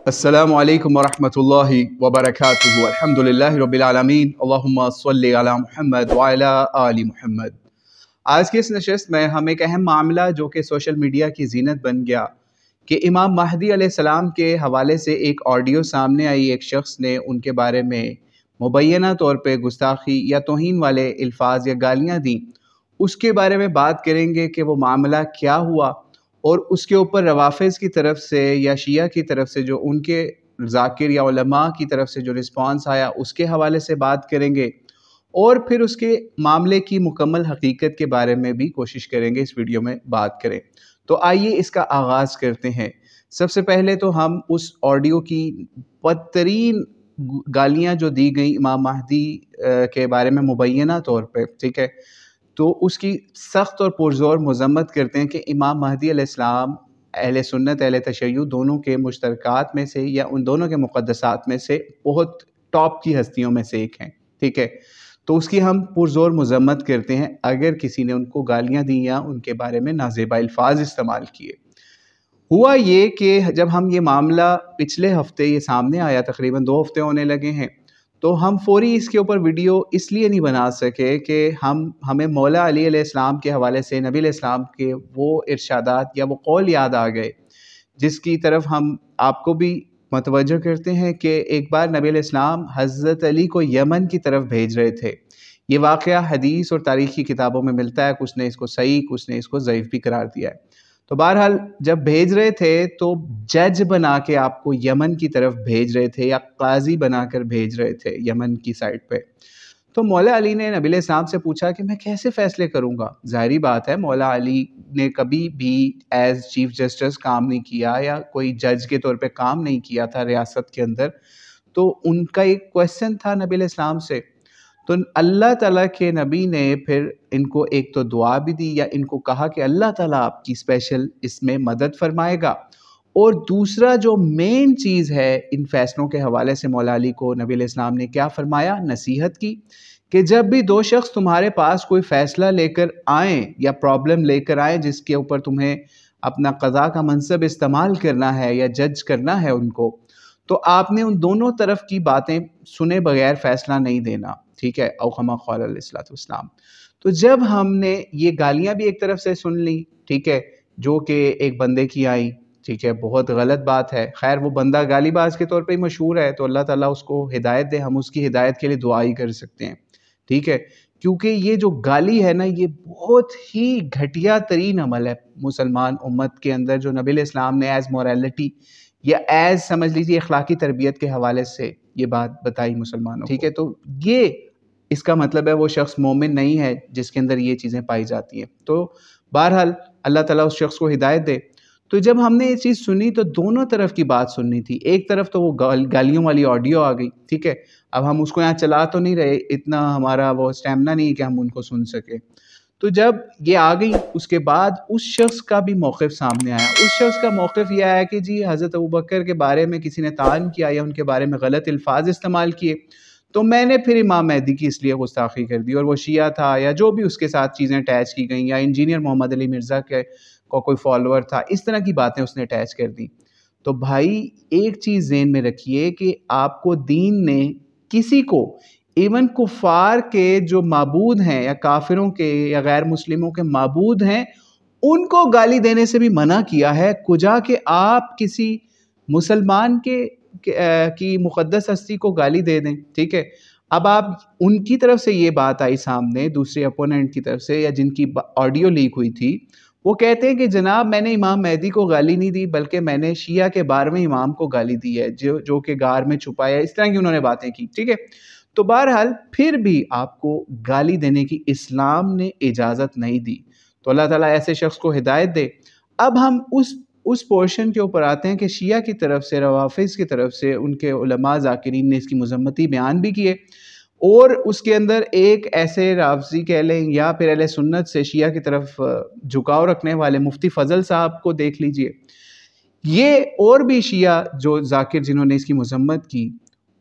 السلام علیکم ورحمۃ اللہ وبرکاتہ الحمدللہ رب العالمین اللہم صلی علی محمد وعلی آل محمد۔ آج کی اس نشست میں ہم ایک اہم معاملہ جو کہ سوشل میڈیا کی زینت بن گیا کہ امام مہدی علیہ السلام کے حوالے سے ایک آڈیو سامنے آئی، ایک شخص نے ان کے بارے میں مبینہ طور پہ گستاخی یا توہین والے الفاظ یا گالیاں دیں، اس کے بارے میں بات کریں گے کہ وہ معاملہ کیا ہوا اور اس کے اوپر روافض کی طرف سے یا شیعہ کی طرف سے جو ان کے ذاکر یا علماء کی طرف سے جو رسپانس آیا اس کے حوالے سے بات کریں گے، اور پھر اس کے معاملے کی مکمل حقیقت کے بارے میں بھی کوشش کریں گے اس ویڈیو میں بات کریں۔ تو آئیے اس کا آغاز کرتے ہیں۔ سب سے پہلے تو ہم اس آڈیو کی بدترین گالیاں جو دی گئیں امام مہدی کے بارے میں مبینہ طور پہ، ٹھیک ہے، تو اس کی سخت اور پرزور مذمت کرتے ہیں کہ امام مہدی علیہ السلام اہل سنت اہل تشیع دونوں کے مشترکات میں سے یا ان دونوں کے مقدسات میں سے بہت ٹاپ کی ہستیوں میں سے ایک ہیں، ٹھیک ہے۔ تو اس کی ہم پرزور مذمت کرتے ہیں اگر کسی نے ان کو گالیاں دیں یا ان کے بارے میں نازیبا الفاظ استعمال کیے۔ ہوا یہ کہ جب ہم یہ معاملہ پچھلے ہفتے یہ سامنے آیا، تقریباً 2 ہفتے ہونے لگے ہیں، تو ہم فوری اس کے اوپر ویڈیو اس لیے نہیں بنا سکے کہ ہمیں مولا علی علیہ السلام کے حوالے سے نبی علیہ السلام کے وہ ارشادات یا وہ قول یاد آ گئے جس کی طرف ہم آپ کو بھی متوجہ کرتے ہیں کہ ایک بار نبی علیہ السلام حضرت علی کو یمن کی طرف بھیج رہے تھے۔ یہ واقعہ حدیث اور تاریخی کتابوں میں ملتا ہے، کچھ نے اس کو صحیح کچھ نے اس کو ضعیف بھی قرار دیا ہے۔ تو بہرحال جب بھیج رہے تھے تو جج بنا کے آپ کو یمن کی طرف بھیج رہے تھے یا قاضی بنا کر بھیج رہے تھے یمن کی سائٹ پہ۔ تو مولا علی نے نبی علیہ السلام سے پوچھا کہ میں کیسے فیصلے کروں گا؟ ظاہری بات ہے مولا علی نے کبھی بھی ایز چیف جسٹس کام نہیں کیا یا کوئی جج کے طور پہ کام نہیں کیا تھا ریاست کے اندر، تو ان کا ایک کویسچن تھا نبی علیہ السلام سے۔ تو اللہ تعالیٰ کے نبی نے پھر ان کو ایک تو دعا بھی دی یا ان کو کہا کہ اللہ تعالیٰ آپ کی اسپیشل اس میں مدد فرمائے گا، اور دوسرا جو مین چیز ہے ان فیصلوں کے حوالے سے مولا علی کو نبی علیہ السلام نے کیا فرمایا؟ نصیحت کی کہ جب بھی 2 شخص تمہارے پاس کوئی فیصلہ لے کر آئیں یا پرابلم لے کر آئیں جس کے اوپر تمہیں اپنا قضاء کا منصب استعمال کرنا ہے یا جج کرنا ہے ان کو، تو آپ نے ان دونوں طرف کی باتیں سنے بغیر فیصلہ نہیں دینا، ٹھیک ہے، او کما قال علیہ الصلوۃ والسلام۔ تو جب ہم نے یہ گالیاں بھی ایک طرف سے سن لی، ٹھیک ہے، جو کہ ایک بندے کی آئیں، ٹھیک ہے، بہت غلط بات ہے، خیر وہ بندہ گالی باز کے طور پہ ہی مشہور ہے، تو اللہ تعالیٰ اس کو ہدایت دے، ہم اس کی ہدایت کے لیے دعا ہی کر سکتے ہیں، ٹھیک ہے، کیونکہ یہ جو گالی ہے نا یہ بہت ہی گھٹیا ترین عمل ہے مسلمان امت کے اندر جو نبی علیہ السلام نے ایز موریلٹی یا ایز سمجھ لیجیے اخلاقی تربیت کے حوالے سے یہ بات بتائی مسلمانوں، ٹھیک ہے۔ تو یہ اس کا مطلب ہے وہ شخص مومن نہیں ہے جس کے اندر یہ چیزیں پائی جاتی ہیں۔ تو بہرحال اللہ تعالیٰ اس شخص کو ہدایت دے۔ تو جب ہم نے یہ چیز سنی تو دونوں طرف کی بات سننی تھی، ایک طرف تو وہ گالیوں والی آڈیو آ گئی، ٹھیک ہے، اب ہم اس کو یہاں چلا تو نہیں رہے، اتنا ہمارا وہ اسٹیمنا نہیں کہ ہم ان کو سن سکے۔ تو جب یہ آ گئی اس کے بعد اس شخص کا بھی موقف سامنے آیا، اس شخص کا موقف یہ آیا کہ جی حضرت ابوبکر کے بارے میں کسی نے طعن کیا یا ان کے بارے میں غلط الفاظ استعمال کیے، تو میں نے پھر امام مہدی کی اس لیے گستاخی کر دی، اور وہ شیعہ تھا یا جو بھی اس کے ساتھ چیزیں اٹیچ کی گئیں یا انجینئر محمد علی مرزا کے کو کوئی فالوور تھا، اس طرح کی باتیں اس نے اٹیچ کر دیں۔ تو بھائی ایک چیز ذہن میں رکھیے کہ آپ کو دین نے کسی کو ایون کفار کے جو معبود ہیں یا کافروں کے یا غیر مسلموں کے معبود ہیں ان کو گالی دینے سے بھی منع کیا ہے، کجا کہ آپ کسی مسلمان کی مقدس ہستی کو گالی دے دیں، ٹھیک ہے۔ اب آپ ان کی طرف سے یہ بات آئی سامنے دوسرے اپوننٹ کی طرف سے یا جن کی آڈیو لیک ہوئی تھی، وہ کہتے ہیں کہ جناب میں نے امام مہدی کو گالی نہیں دی بلکہ میں نے شیعہ کے 12ویں امام کو گالی دی ہے جو کہ غار میں چھپایا، اس طرح کی انہوں نے باتیں کی، ٹھیک ہے۔ تو بہرحال پھر بھی آپ کو گالی دینے کی اسلام نے اجازت نہیں دی، تو اللہ تعالیٰ ایسے شخص کو ہدایت دے۔ اب ہم اس پورشن کے اوپر آتے ہیں کہ شیعہ کی طرف سے روافض کی طرف سے ان کے علماء ذاکرین نے اس کی مذمتی بیان بھی کیے، اور اس کے اندر ایک ایسے رافضی کہہ لیں یا پھر اہل سنت سے شیعہ کی طرف جھکاؤ رکھنے والے مفتی فضل صاحب کو دیکھ لیجئے، یہ اور بھی شیعہ جو ذاکر جنہوں نے اس کی مذمت کی،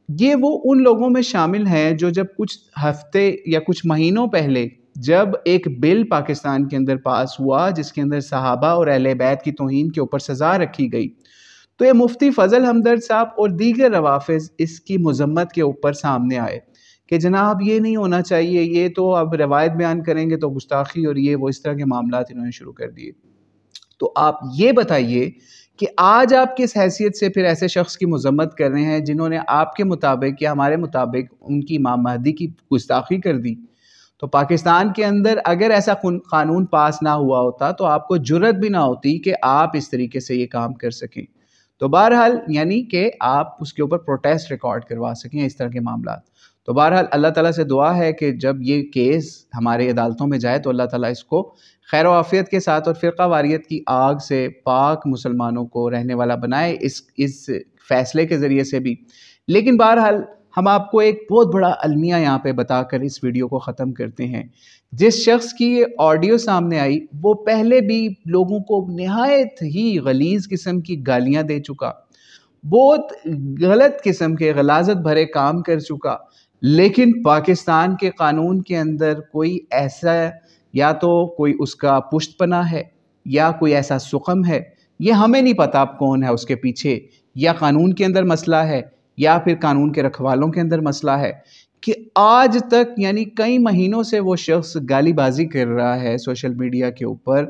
یہ وہ ان لوگوں میں شامل ہیں جو جب کچھ ہفتے یا کچھ مہینوں پہلے جب ایک بل پاکستان کے اندر پاس ہوا جس کے اندر صحابہ اور اہل بیت کی توہین کے اوپر سزا رکھی گئی، تو یہ مفتی فضل ہمدرد صاحب اور دیگر روافظ اس کی مذمت کے اوپر سامنے آئے کہ جناب یہ نہیں ہونا چاہیے، یہ تو اب روایت بیان کریں گے تو گستاخی اور یہ وہ اس طرح کے معاملات انہوں نے شروع کر دیے۔ تو آپ یہ بتائیے کہ آج آپ کس حیثیت سے پھر ایسے شخص کی مذمت کر رہے ہیں جنہوں نے آپ کے مطابق یا ہمارے مطابق ان کی امام مہدی کی گستاخی کر دی؟ تو پاکستان کے اندر اگر ایسا قانون پاس نہ ہوا ہوتا تو آپ کو جرت بھی نہ ہوتی کہ آپ اس طریقے سے یہ کام کر سکیں۔ تو بہرحال یعنی کہ آپ اس کے اوپر پروٹیسٹ ریکارڈ کروا سکیں اس طرح کے معاملات۔ تو بہرحال اللہ تعالیٰ سے دعا ہے کہ جب یہ کیس ہمارے عدالتوں میں جائے تو اللہ تعالیٰ اس کو خیر و عافیت کے ساتھ اور فرقہ واریت کی آگ سے پاک مسلمانوں کو رہنے والا بنائے اس فیصلے کے ذریعے سے بھی۔ لیکن بہرحال ہم آپ کو ایک بہت بڑا المیہ یہاں پہ بتا کر اس ویڈیو کو ختم کرتے ہیں۔ جس شخص کی یہ آڈیو سامنے آئی وہ پہلے بھی لوگوں کو نہایت ہی غلیظ قسم کی گالیاں دے چکا، بہت غلط قسم کے غلاظت بھرے کام کر چکا، لیکن پاکستان کے قانون کے اندر کوئی ایسا یا تو کوئی اس کا پشت پناہ ہے یا کوئی ایسا سقم ہے، یہ ہمیں نہیں پتا اب کون ہے اس کے پیچھے، یا قانون کے اندر مسئلہ ہے یا پھر قانون کے رکھوالوں کے اندر مسئلہ ہے کہ آج تک یعنی کئی مہینوں سے وہ شخص گالی بازی کر رہا ہے سوشل میڈیا کے اوپر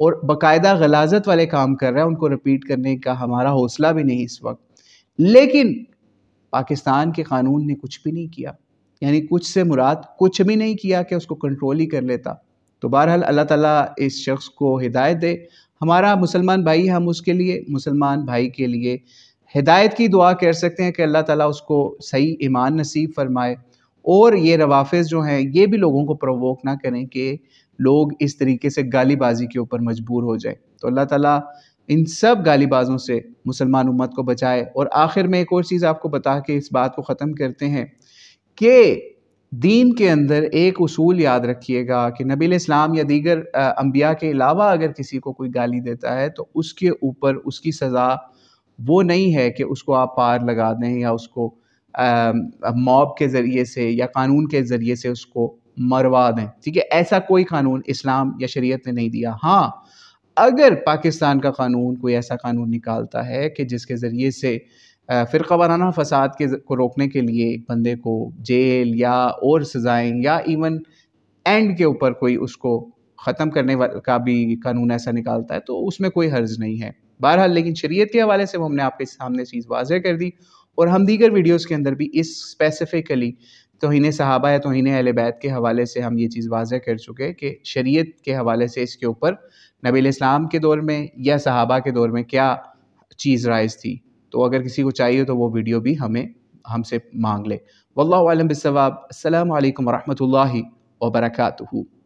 اور باقاعدہ غلاظت والے کام کر رہا ہے، ان کو ریپیٹ کرنے کا ہمارا حوصلہ بھی نہیں اس وقت، لیکن پاکستان کے قانون نے کچھ بھی نہیں کیا، یعنی کچھ سے مراد کچھ بھی نہیں کیا کہ اس کو کنٹرول ہی کر لیتا۔ تو بہرحال اللہ تعالیٰ اس شخص کو ہدایت دے، ہمارا مسلمان بھائی، ہم اس کے لیے مسلمان بھائی کے لیے ہدایت کی دعا کر سکتے ہیں کہ اللہ تعالیٰ اس کو صحیح ایمان نصیب فرمائے، اور یہ روافظ جو ہیں یہ بھی لوگوں کو پرووک نہ کریں کہ لوگ اس طریقے سے گالی بازی کے اوپر مجبور ہو جائیں۔ تو اللہ تعالیٰ ان سب گالی بازوں سے مسلمان امت کو بچائے۔ اور آخر میں ایک اور چیز آپ کو بتا کے اس بات کو ختم کرتے ہیں کہ دین کے اندر ایک اصول یاد رکھیے گا کہ نبی علیہ السلام یا دیگر انبیاء کے علاوہ اگر کسی کو کوئی گالی دیتا ہے تو اس کے اوپر اس کی سزا وہ نہیں ہے کہ اس کو آپ پار لگا دیں یا اس کو موب کے ذریعے سے یا قانون کے ذریعے سے اس کو مروا دیں، ٹھیک ہے؟ ایسا کوئی قانون اسلام یا شریعت نے نہیں دیا۔ ہاں، اگر پاکستان کا قانون کوئی ایسا قانون نکالتا ہے کہ جس کے ذریعے سے فرقہ وارانہ فساد کو روکنے کے لیے ایک بندے کو جیل یا اور سزائیں یا ایون اینڈ کے اوپر کوئی اس کو ختم کرنے کا بھی قانون ایسا نکالتا ہے تو اس میں کوئی حرج نہیں ہے۔ بہرحال لیکن شریعت کے حوالے سے ہم نے آپ کے سامنے چیز واضح کر دی، اور ہم دیگر ویڈیوز کے اندر بھی اس اسپیسیفکلی توہین صحابہ یا توہین اہل بیت کے حوالے سے ہم یہ چیز واضح کر چکے کہ شریعت کے حوالے سے اس کے اوپر نبی علیہ السلام کے دور میں یا صحابہ کے دور میں کیا چیز رائج تھی۔ تو اگر کسی کو چاہیے تو وہ ویڈیو بھی ہم سے مانگ لے۔ واللہ اعلم بالصواب۔ السلام علیکم ورحمۃ اللہ وبرکاتہ۔